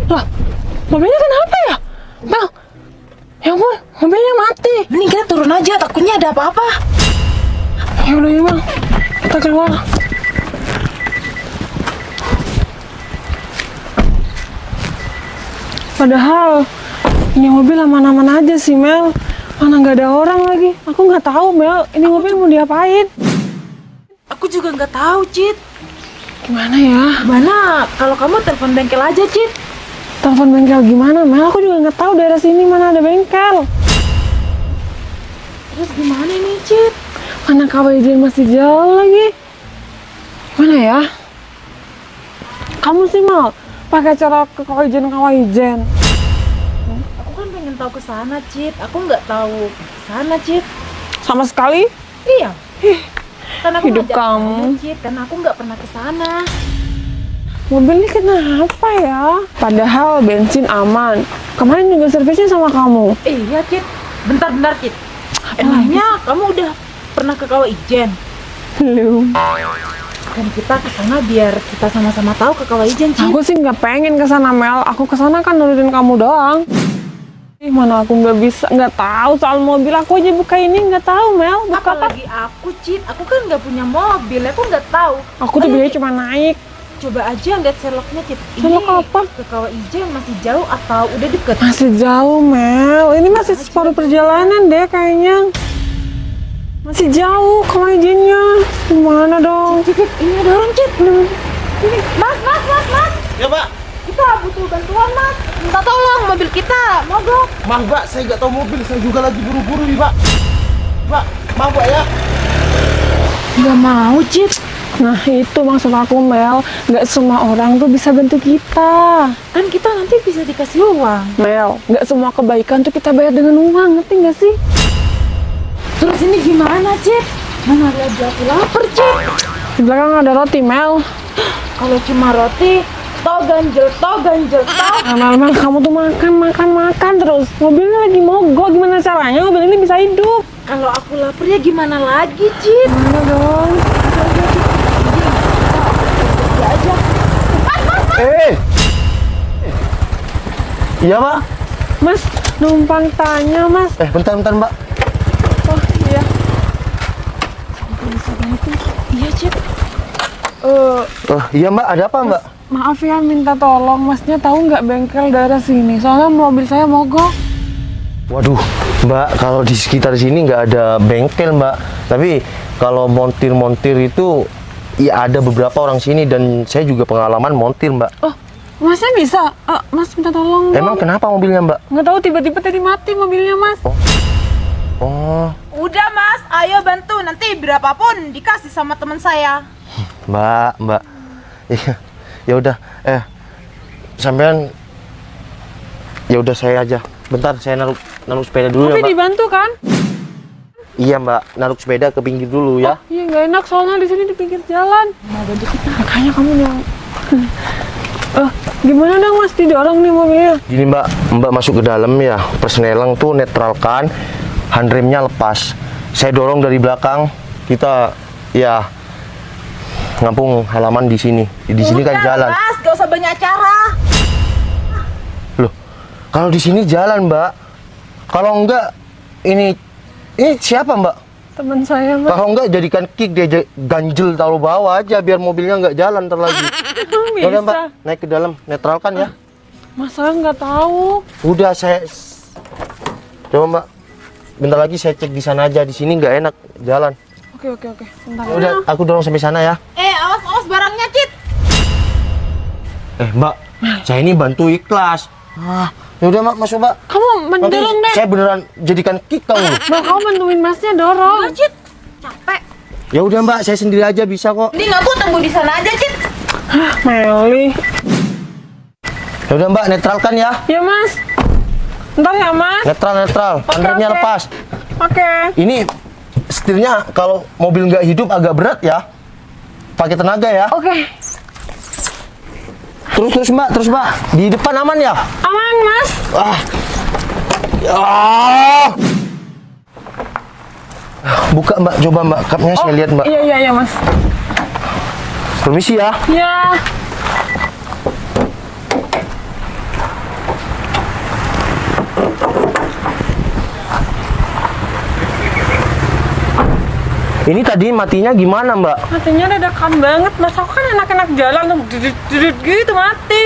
Lah, mobilnya kenapa ya? Mel, ya ampun, mobilnya mati. Mending kita turun aja, takutnya ada apa-apa. Ya udah ya Mel, kita keluar. Padahal ini mobil aman-aman aja sih Mel. Mana nggak ada orang lagi. Aku nggak tahu Mel, ini mobil mau diapain? Aku juga nggak tahu, Cit. Gimana ya? Gimana kalau kamu telepon bengkel aja, Cit? Telepon bengkel gimana Mel? Aku juga nggak tahu daerah sini mana ada bengkel. Terus gimana nih, Cit? Mana Kawaijin masih jauh lagi. Gimana ya? Kamu sih Mel, pakai cara ke Kawaijin. Aku kan pengen tahu ke sana, Cit. Aku nggak tahu ke sana, Cit. Sama sekali? Iya. Karena aku Hidup ngajak kamu. Cit, karena aku nggak pernah ke sana. Mobil ini kenapa ya? Padahal bensin aman. Kemarin juga servisnya sama kamu. Iya, Cit. Bentar, Cit. Emangnya kamu udah pernah ke Kawaijin? Belum. Kan kita ke sana biar kita sama-sama tahu ke Kawaijin, Cit. Aku sih nggak pengen ke sana Mel. Aku ke sana kan nurutin kamu doang. Mana aku nggak tahu soal mobil. Aku aja buka ini nggak tahu Mel. Buka apa? Apalagi aku, Cit. Aku kan nggak punya mobil, aku nggak tahu. Aku tuh biasanya cuma naik. Coba aja lihat Sherlocknya, Cit. Sherlock apa? Ke Kawaijin masih jauh atau udah deket? Masih jauh Mel. Ini masih separuh perjalanan deh kayaknya. Masih jauh Kawaijinnya. Gimana dong? Cit, ini ada orang, Cit. Ini, Mas. Ya Mbak, Kita butuh bantuan, Mas. Minta tolong, mobil kita mogok. maaf Mbak, saya nggak tahu mobil, saya juga lagi buru-buru nih Mbak. Mbak, maaf Mbak ya. Nggak mau, Cit. Nah itu maksud aku Mel. Nggak semua orang tuh bisa bantu kita. Kan kita nanti bisa dikasih uang. Mel, nggak semua kebaikan tuh kita bayar dengan uang. Ngerti nggak sih? Terus ini gimana, Cit? Mana lagi aku lapar, Cit. Di belakang ada roti Mel. Kalau cuma roti, toh ganjel. Mel, kamu tuh makan terus. Mobilnya lagi mogok. Gimana caranya mobil ini bisa hidup? Kalau aku lapar ya gimana lagi, Cit? Mana dong? Ya aja. Iya Mbak. Mas, numpang tanya Mas. Bentar Mbak. Oh iya. Iya, Cit. Iya Mbak, ada apa Mbak? Maaf ya, minta tolong. Masnya tahu nggak bengkel daerah sini? Soalnya mobil saya mogok. Waduh, Mbak, kalau di sekitar sini nggak ada bengkel Mbak. Tapi kalau montir itu, ya ada beberapa orang sini dan saya juga pengalaman montir Mbak. Oh, Masnya bisa? Mas minta tolong dong. Emang kenapa mobilnya Mbak? Nggak tahu, tiba-tiba tadi mati mobilnya Mas. Oh, Udah, Mas. Ayo bantu. Nanti berapapun dikasih sama teman saya. Mbak. Iya, ya udah. Sampean, ya udah saya aja. Bentar, saya naruh sepeda dulu Tapi ya Mbak. dibantu kan? Iya Mbak, naruh sepeda ke pinggir dulu ya. Iya nggak enak soalnya di sini di pinggir jalan. Mau bantu kita. Makanya kamu yang. Gimana dong Mas, didorong nih mobilnya? Gini Mbak masuk ke dalam ya. Persnelang tuh netralkan, handremnya lepas. Saya dorong dari belakang. Kita ya ngampung halaman di sini. Di sini kan Udah, jalan. Mas, gak usah banyak cara. Loh, kalau di sini jalan Mbak. Kalau enggak, ini siapa Mbak? Teman saya Mas. Kalau enggak jadikan kick dia ganjel taruh bawah aja biar mobilnya enggak jalan ntar lagi. Emang Udah Mbak, bisa? naik ke dalam, netralkan ya. Mas saya nggak tahu. Udah saya coba Mbak. Bentar lagi saya cek di sana aja. Di sini nggak enak jalan. Oke. Bentar. Udah, aku dorong sampai sana ya. Awas barangnya, Cit. Mbak, saya ini bantu ikhlas. Ya udah Mbak, masuk Mbak. Kamu Nanti mendorong deh. saya beneran jadikan kick kamu. Mbak, kamu bantuin Masnya dorong. Udah, Cit. Capek. Ya udah Mbak, saya sendiri aja bisa kok. Ini aku tunggu di sana aja, Cit. Meli. Ya udah Mbak, netralkan ya. Ya Mas. Bentar ya Mas. Netral. Handremnya oke. lepas. Oke. Ini setirnya kalau mobil nggak hidup agak berat ya. Pakai tenaga ya. Oke. Terus Mbak. Di depan aman ya? Aman Mas. Buka Mbak, coba Mbak. Kapnya saya lihat Mbak. Iya Mas. Permisi ya. Ya. Ini tadi matinya gimana mbak? Matinya dadakan banget mas, aku kan enak-enak jalan tuh dudut gitu mati.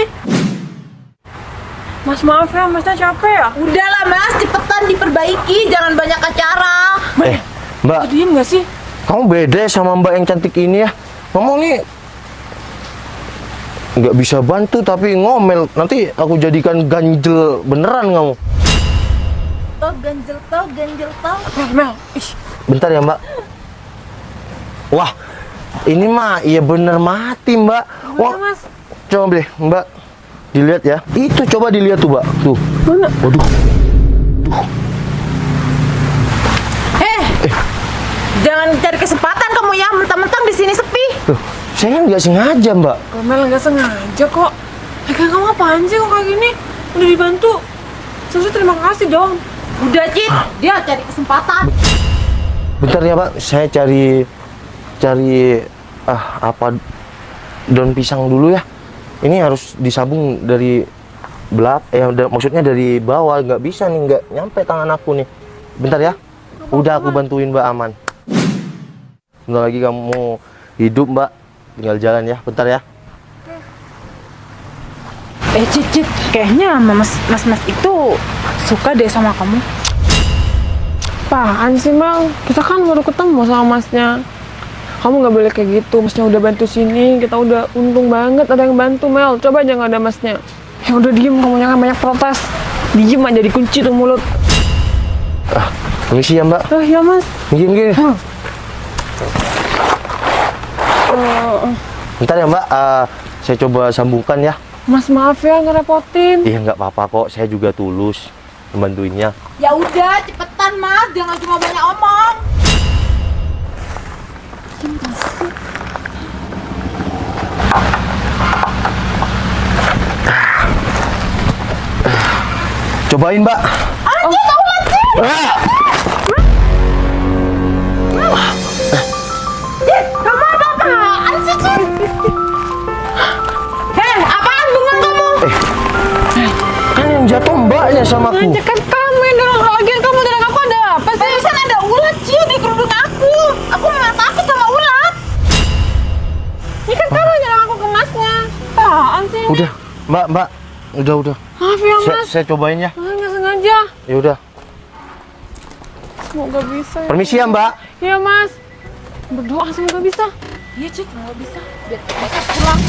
Mas maaf ya, masnya capek ya? Udahlah mas, cepetan diperbaiki, jangan banyak acara. Mbak, Diem gak sih? kamu beda sama mbak yang cantik ini ya. Ngomong nih nggak bisa bantu tapi ngomel. Nanti aku jadikan ganjel beneran kamu. Tau ganjel tau, ganjel tau. Mel, ih, Bentar ya mbak. Wah, ini mah iya bener mati mbak. Wah, mas. coba deh mbak dilihat ya. Itu coba dilihat tuh mbak. Tuh. Mana? Waduh. Jangan cari kesempatan kamu ya, mentang-mentang di sini sepi. Tuh, saya nggak sengaja mbak. Mel nggak sengaja kok. Kamu apaan sih kok kayak gini? Udah dibantu. Seharusnya terima kasih dong. Udah Cid, dia cari kesempatan. Bentar ya mbak, saya cari apa daun pisang dulu ya. Ini harus disabung dari maksudnya dari bawah, nggak bisa nih, nggak nyampe tangan aku nih. Bentar ya. Udah aku bantuin mbak, aman. Bentar lagi kamu hidup mbak, tinggal jalan ya, bentar ya. Cid, kayaknya mas itu suka deh sama kamu. Apaan sih Mel? Kita kan baru ketemu sama masnya. Kamu nggak boleh kayak gitu. Masnya udah bantu sini, kita udah untung banget ada yang bantu Mel. Coba aja nggak ada masnya. Ya udah diem, kamu jangan banyak protes. Diem aja, dikunci tuh mulut. Permisi ya mbak. Ya mas. Gini. Bentar ya mbak, saya coba sambungkan ya. Mas maaf ya ngerepotin. Iya nggak apa-apa kok, saya juga tulus membantuinnya. Ya udah, cepetan mas, jangan cuma banyak omong. Cobain mbak. Kamu apa-apaan sih Cid? Apaan bunga kamu? Kan yang jatuh mbaknya sama aku. Kan kamu yang dorong lagian, kamu dorong aku ada apa sih? Barusan ada ulat Cid di kerudung aku. Aku memang takut sama ulat. Ini kan kamu yang dorong aku ke masnya. Apaan sih? Udah, mbak, udah. Maaf ya mas. Saya cobain ya. Nggak sengaja. Ya udah. Semoga bisa ya. Permisi ya mbak. Iya mas. Berdoa semoga bisa. Iya Cid, nggak bisa. Biar bisa pulang.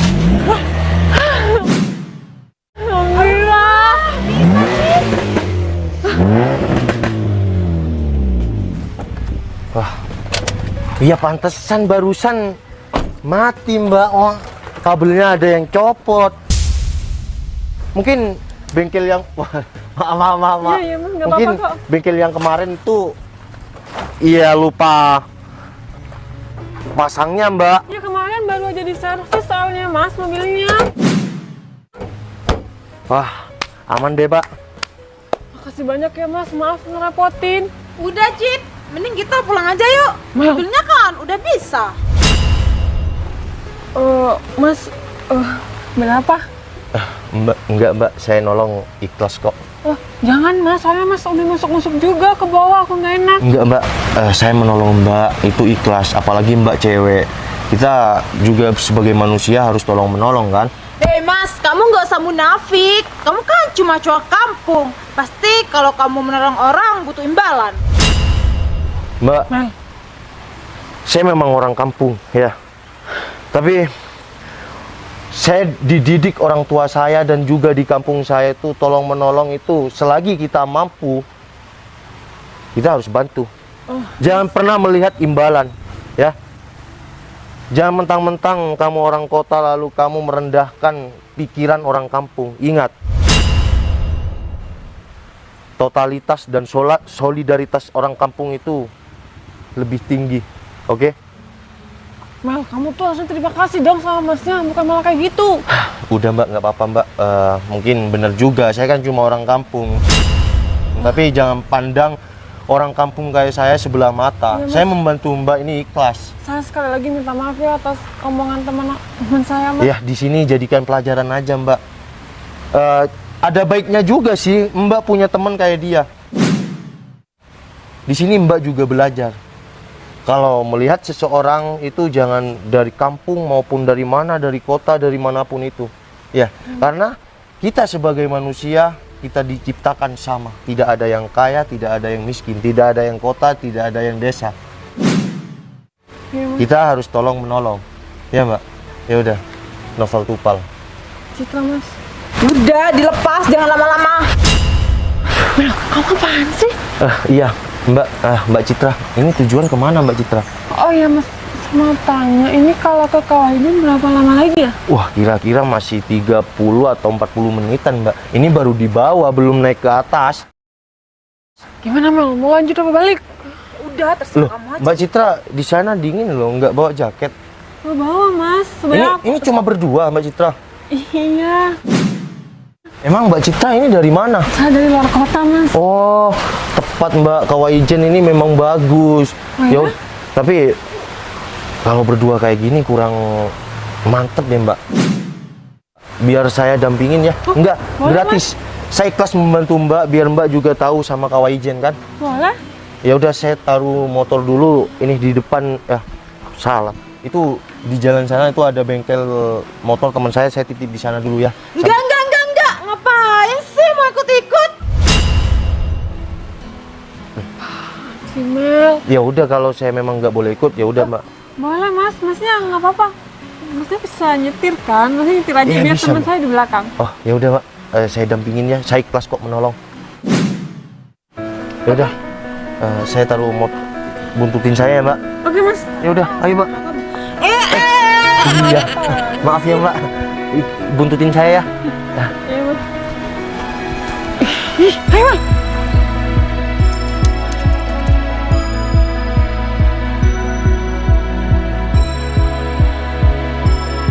Alhamdulillah. Wah, iya pantesan barusan mati mbak. Oh, kabelnya ada yang copot. Mungkin bengkel yang maaf. Iya, Mas, nggak Mungkin apa-apa kok. bengkel yang kemarin tuh iya lupa pasangnya mbak. Ya kemarin baru aja diservis soalnya mas mobilnya. Wah, aman deh mbak. Makasih banyak ya mas, maaf ngerepotin. Udah Cid, mending kita pulang aja yuk. Mel. Mobilnya kan udah bisa. Mas, berapa? Mbak, enggak mbak, saya nolong ikhlas kok. Oh, jangan mas, soalnya mas udah nusuk-nusuk juga ke bawah, aku nggak enak. Enggak mbak, saya menolong mbak itu ikhlas, apalagi mbak cewek. Kita juga sebagai manusia harus tolong menolong kan. Mas, kamu nggak usah munafik. Kamu kan cuma cowok kampung. Pasti kalau kamu menolong orang butuh imbalan. Mbak, Mel, saya memang orang kampung ya. Tapi saya dididik orang tua saya dan juga di kampung saya itu tolong menolong itu selagi kita mampu kita harus bantu. Jangan pernah melihat imbalan ya. Jangan mentang-mentang kamu orang kota lalu kamu merendahkan pikiran orang kampung. Ingat, totalitas dan solidaritas orang kampung itu lebih tinggi. Oke? Mel, kamu tuh harusnya terima kasih dong sama masnya, bukan malah kayak gitu. Udah mbak, nggak apa-apa mbak. Mungkin bener juga, saya kan cuma orang kampung. Tapi jangan pandang orang kampung kayak saya sebelah mata. Iya, Mas. Saya membantu mbak ini ikhlas. Saya sekali lagi minta maaf ya atas omongan teman saya mas. Ya di sini jadikan pelajaran aja mbak. Ada baiknya juga sih mbak punya teman kayak dia. Di sini mbak juga belajar. kalau melihat seseorang itu jangan dari kampung maupun dari mana, dari kota, dari manapun itu. Ya, karena kita sebagai manusia, kita diciptakan sama. Tidak ada yang kaya, tidak ada yang miskin, tidak ada yang kota, tidak ada yang desa. Iya, Mas. Kita harus tolong menolong. Ya, Mbak. Ya udah. Novel Tupal. Citra, Mas. Udah, dilepas, jangan lama-lama. Mel, kamu apaan sih? Iya, Mbak. Mbak Citra. Ini tujuan kemana, Mbak Citra? Oh iya, Mas. Mau tanya, ini kalau ke Kawaidin berapa lama lagi ya? Wah, kira-kira masih 30 atau 40 menitan, Mbak. Ini baru di bawah, belum naik ke atas. Gimana, Mel? Mau lanjut apa balik? Udah, terserah Loh, kamu aja. Mbak Citra, di sana dingin loh, nggak bawa jaket. Mau bawa, Mas. Ini, Sebenarnya ini cuma berdua, Mbak Citra. Iya. Emang Mbak Citra ini dari mana? Saya dari luar kota, Mas. Oh, tepat Mbak. Kawaijen ini memang bagus. Oh, iya? Tapi kalau berdua kayak gini kurang mantep ya, Mbak. Biar saya dampingin ya. Enggak, boleh, gratis. Saya ikhlas membantu Mbak biar Mbak juga tahu sama Kawaijen kan. Boleh? Ya udah, saya taruh motor dulu ini di depan. Salah. Itu di jalan sana itu ada bengkel motor teman saya titip di sana dulu ya. Enggak. Ngapain sih mau ikut-ikut? Si Mel. Ya udah, kalau saya memang nggak boleh ikut ya udah, Mbak. Boleh, Mas. Masnya nggak apa-apa. Masnya bisa nyetir kan? Masnya nyetir aja Iya, biar bisa, teman Mbak. saya di belakang. Oh, ya udah, Pak. Saya dampingin ya. Saya ikhlas kok menolong. Ya udah. Saya taruh buntutin saya ya, Mbak. Oke, Mas. Ya udah, ayo, Mbak. Iya. Maaf ya, Mbak. Buntutin saya ya. Iya, Mas. Ih, ayo, Mas.